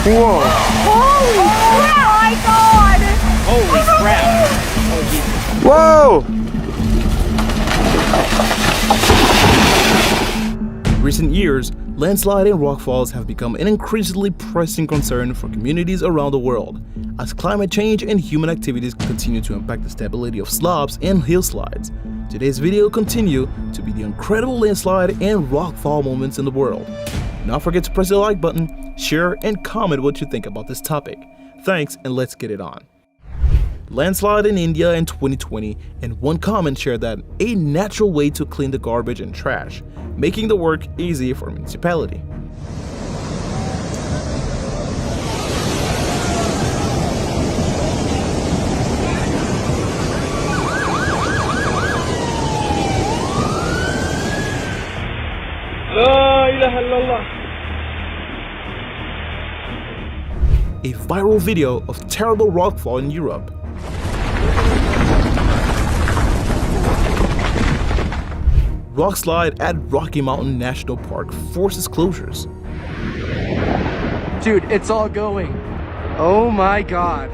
Whoa! Oh my god! Holy crap! Oh Jesus! Whoa! In recent years, landslide and rockfalls have become an increasingly pressing concern for communities around the world, as climate change and human activities continue to impact the stability of slopes and hillsides. Today's video will continue to be the incredible landslide and rockfall moments in the world. Do not forget to press the like button, share, and comment what you think about this topic. Thanks, and let's get it on. Landslide in India in 2020, and one comment shared that a natural way to clean the garbage and trash, making the work easy for municipality. La ilaha illallah. A viral video of terrible rockfall in Europe. Rockslide at Rocky Mountain National Park forces closures. Dude, it's all going. Oh my god.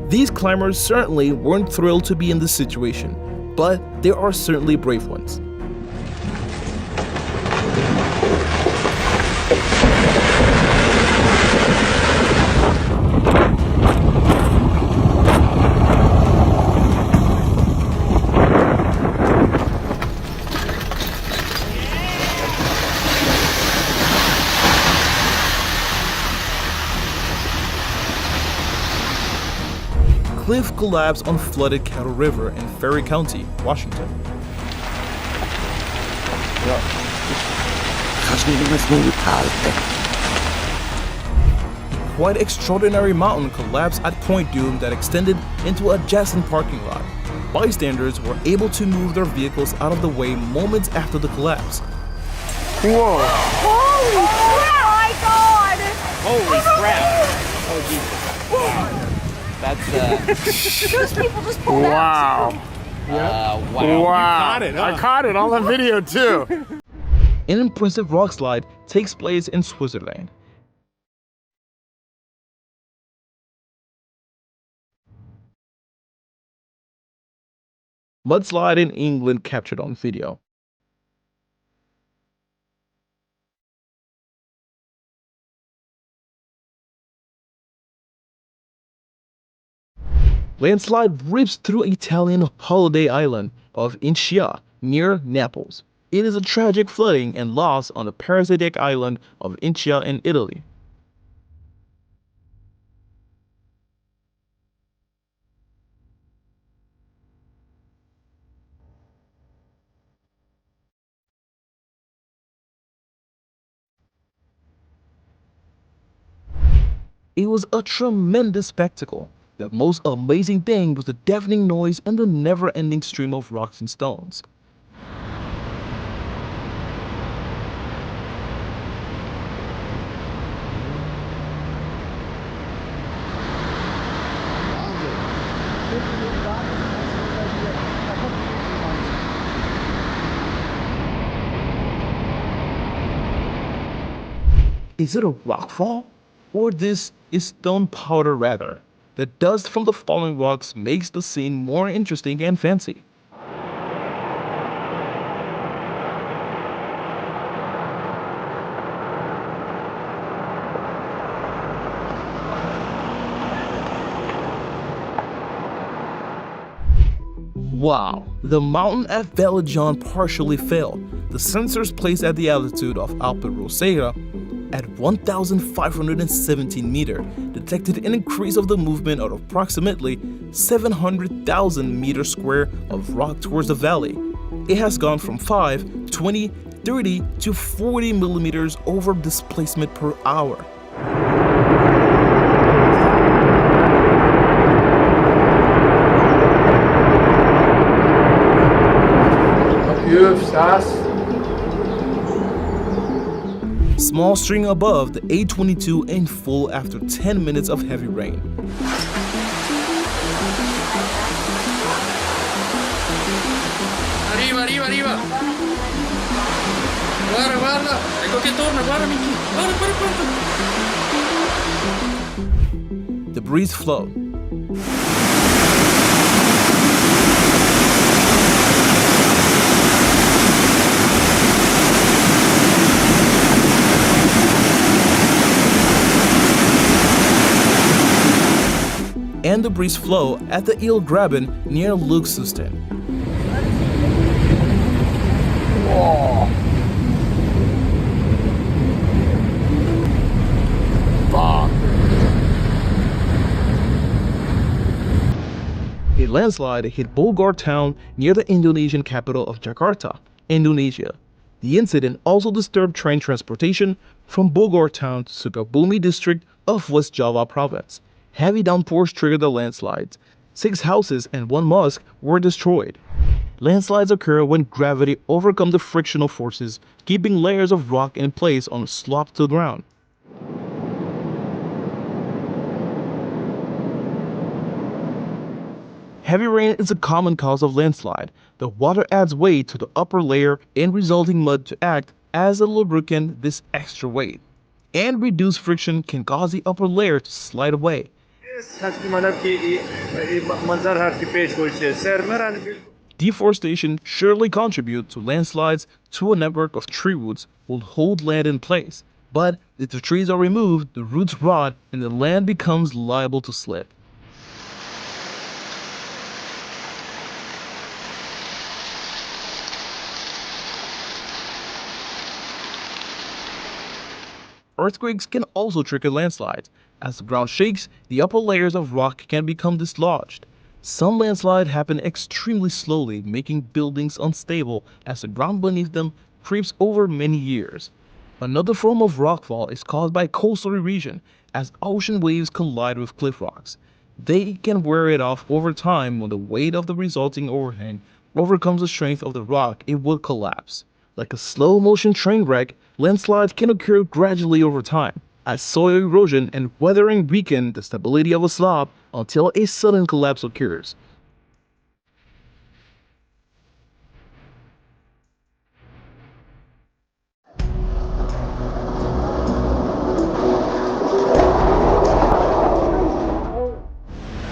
These climbers certainly weren't thrilled to be in this situation, but there are certainly brave ones. Cliff collapsed on flooded Kettle River in Ferry County, Washington. A quite extraordinary mountain collapsed at Point Doom that extended into adjacent parking lot. Bystanders were able to move their vehicles out of the way moments after the collapse. Whoa! Oh my god! Holy crap! Oh Jesus! Wow. That's Those people just pulled out. Wow! wow. Wow! Caught it, huh? I caught it on the video too. An impressive rockslide takes place in Switzerland. Mudslide in England captured on video. Landslide rips through Italian holiday island of Ischia near Naples. It is a tragic flooding and loss on the parasitic island of Ischia in Italy. It was a tremendous spectacle. The most amazing thing was the deafening noise and the never-ending stream of rocks and stones. Is it a rockfall? Or this is stone powder rather? The dust from the falling rocks makes the scene more interesting and fancy. Wow, the mountain at Vallejon partially fell. The sensors placed at the altitude of Alpe Rosera at 1,517 meters detected an increase of the movement of approximately 700,000 meters square of rock towards the valley. It has gone from 5, 20, 30 to 40 millimeters over displacement per hour. Small string above the A22 in full after 10 minutes of heavy rain. Arriva, arriva, arriva! Guarda, guarda! Ecco che torna, guarda Miki! Guarda, guarda, guarda! Debris flow. And debris flow at the Eel Graben near Luxuston. Whoa. Fuck. A landslide hit Bogor town near the Indonesian capital of Jakarta, Indonesia. The incident also disturbed train transportation from Bogor town to Sukabumi district of West Java province. Heavy downpours triggered the landslides. 6 houses and 1 mosque were destroyed. Landslides occur when gravity overcomes the frictional forces, keeping layers of rock in place on a slope to the ground. Heavy rain is a common cause of landslide. The water adds weight to the upper layer and resulting mud to act as a lubricant. This extra weight and reduced friction can cause the upper layer to slide away. Deforestation surely contributes to landslides. To a network of tree roots will hold land in place, but if the trees are removed, the roots rot and the land becomes liable to slip. Earthquakes can also trigger landslides. As the ground shakes, the upper layers of rock can become dislodged. Some landslides happen extremely slowly, making buildings unstable as the ground beneath them creeps over many years. Another form of rockfall is caused by coastal erosion, as ocean waves collide with cliff rocks. They can wear it off over time. When the weight of the resulting overhang overcomes the strength of the rock, it will collapse. Like a slow-motion train wreck, landslides can occur gradually over time, as soil erosion and weathering weaken the stability of a slope until a sudden collapse occurs.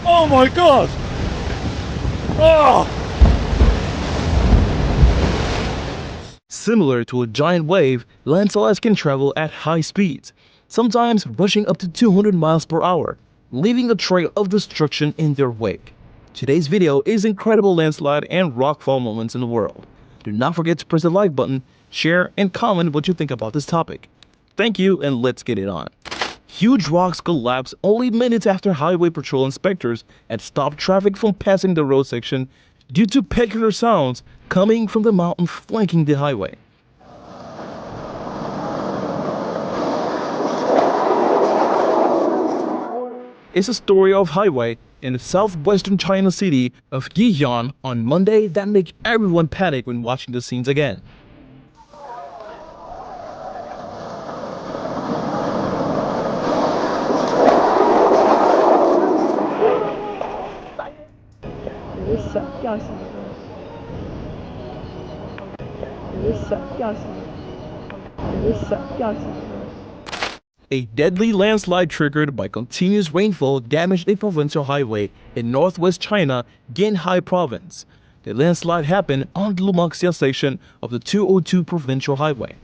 Oh my god! Oh! Similar to a giant wave, landslides can travel at high speeds, sometimes rushing up to 200 miles per hour, leaving a trail of destruction in their wake. Today's video is incredible landslide and rockfall moments in the world. Do not forget to press the like button, share, and comment what you think about this topic. Thank you, and let's get it on. Huge rocks collapsed only minutes after highway patrol inspectors had stopped traffic from passing the road section due to peculiar sounds coming from the mountain flanking the highway. It's a story of highway in the southwestern China city of Yiyan on Monday that make everyone panic when watching the scenes again. A deadly landslide triggered by continuous rainfall damaged a provincial highway in northwest China, Ganhai province. The landslide happened on the Lumaxia section of the 202 provincial highway.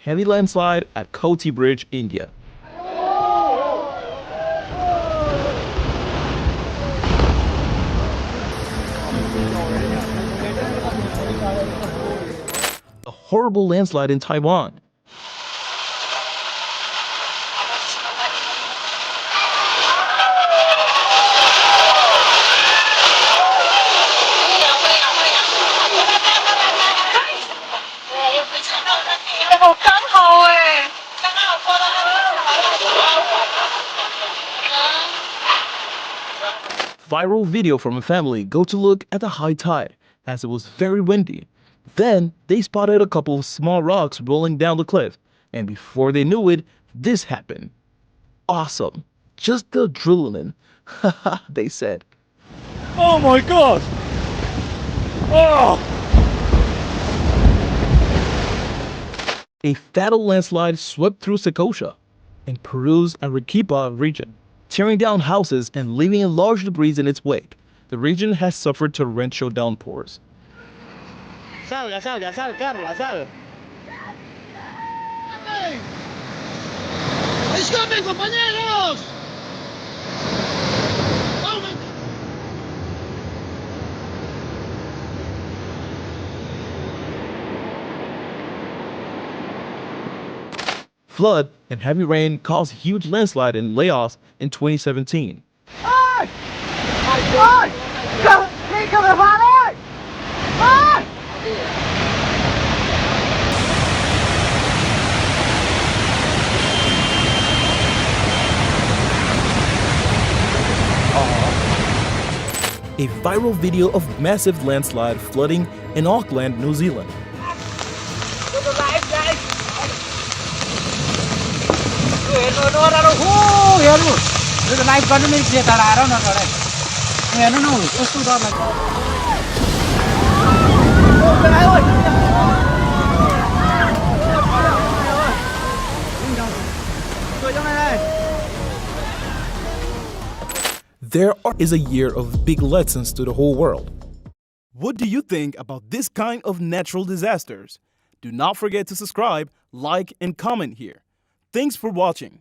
Heavy landslide at Koti Bridge, India. A horrible landslide in Taiwan. Viral video from a family go to look at the high tide as it was very windy. Then they spotted a couple of small rocks rolling down the cliff, and before they knew it, this happened. awesome. Just the adrenaline, they said. Oh my god! Oh! A fatal landslide swept through Scotia in Peru's Arequipa region, tearing down houses and leaving large debris in its wake. The region has suffered torrential downpours. ¡Escapen, compañeros! Flood and heavy rain caused huge landslide and layoffs in 2017. Ơi! Ơi! Đi cầm điện thoại đi! Ơi! A viral video of massive landslide flooding in Auckland, New Zealand. There is a year of big lessons to the whole world. What do you think about this kind of natural disasters? Do not forget to subscribe, like, and comment here. Thanks for watching.